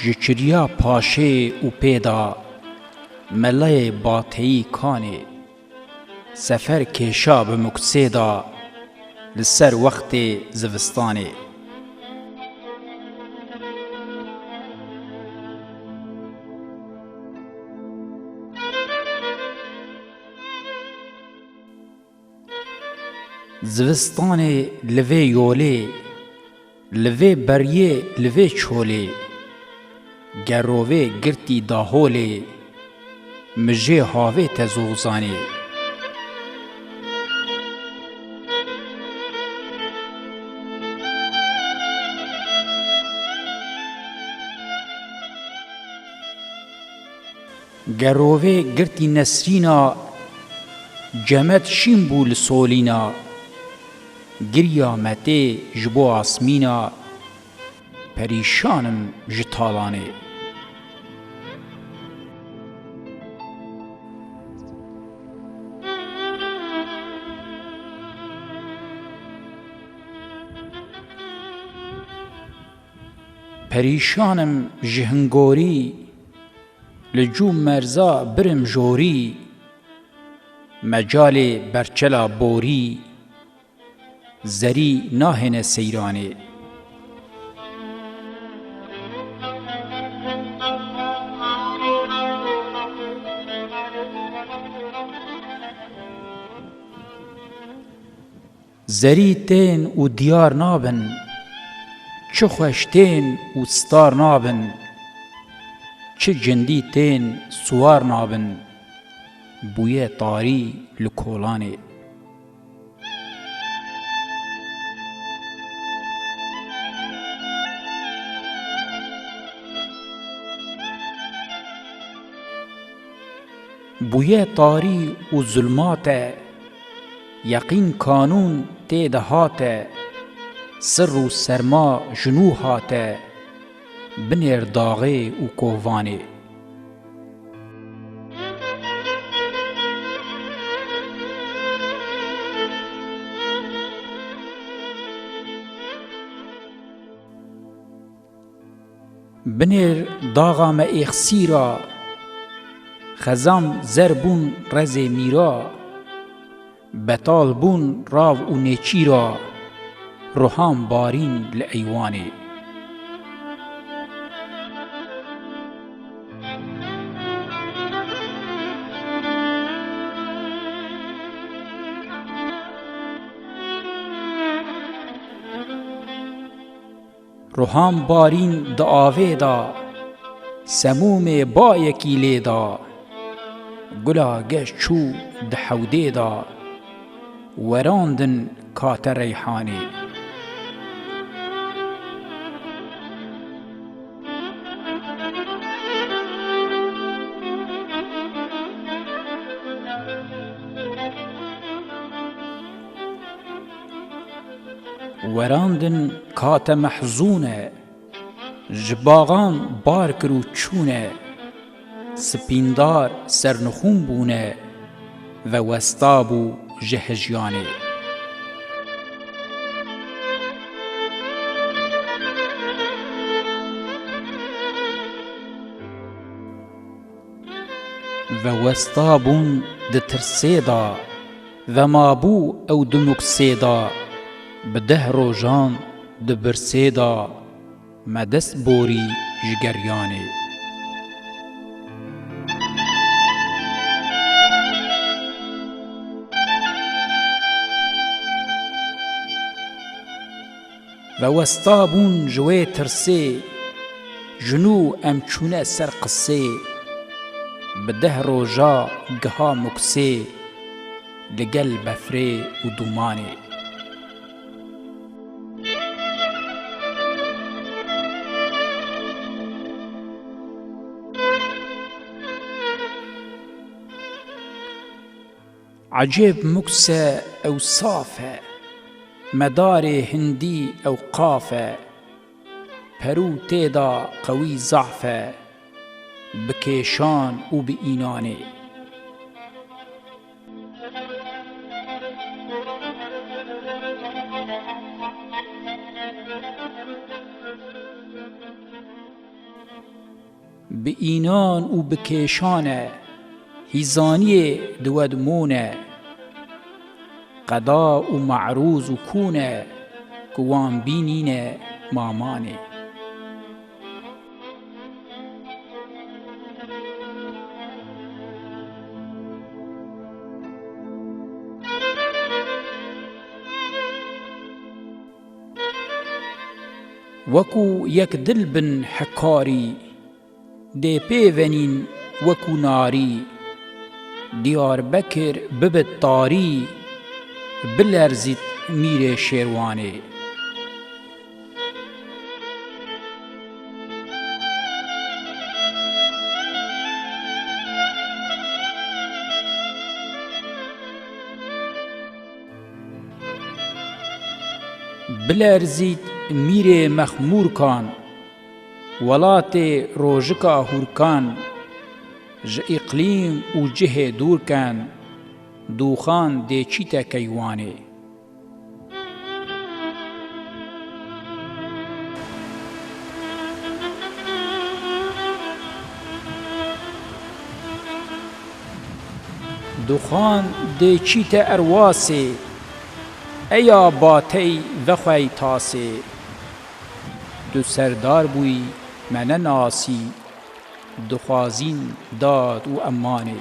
جچریا پاشه و پیدا ملای باتهی کانه سفر کشا به مکسیدا لسر وقت زوستانه زوستانه لوی یوله لوی بریه لوی چوله گروه گرتی داهوله مجه هاوه تزوزانه گروه گرتی نسرینا جمت شیمبو لسولینا گریامته جبو آسمینا پریشانم جتالانه پریشانم جهنگوری لجو مرزا برم جوری مجال برچلا بوری زری ناهن سیرانه زری تین و دیار نابن چه خوشتین و ستار نابن چه جندی تین سوار نابن بویه طاری لکولانه بویه طاری و ظلمات یقین کانون تیده هات سر و سرما جنو هات بنیر داغه و کووانه بنیر داغا ما اخسیرا خزام زربون رز میرا بطال بون راو و نیچیرا روحان بارین لعیوانه روحان بارین دا آوه دا سموم با یکی لیدا گلا گشت چو ده حوده دا وراندن کات ریحانه وراندن کات محزونه جباغان بار کرو چونه سپیندار سرنخون بونه و وستابو جهجیانه و وستابون ده ترسیدا و مابو او دمکسیدا بده روژان ده برسیدا مدست بوری جگریانه و وستابون جوی ترسی جنو امچونه سر قصه بده روژا گها مکسه لگل بفره و دومانه عجب مكسة أو صافة مدار هندي أو قافة برو تيدا قوي ضعفة بکیشان و به اینانه به اینان و بکیشانه هیزانی دودمونه قضا و معروض و کونه گوان بینینه مامانه وەکو یەک دل بن حکاری دێ پێڤەنین وەکو ناری دیاربەکر ببت تاری بلەرزیت میرێ شێروانێ بلەرزیت میرێ مەخموورکان وڵاتێ ڕۆژکا هوورکان ji îqlîm û cihê dûrken dûxan dê çîte keywanê dûxan dê çîte erwasê eya batey vexwey tasê tu serdar bûyî me nenasî dixwazîn dad û emanê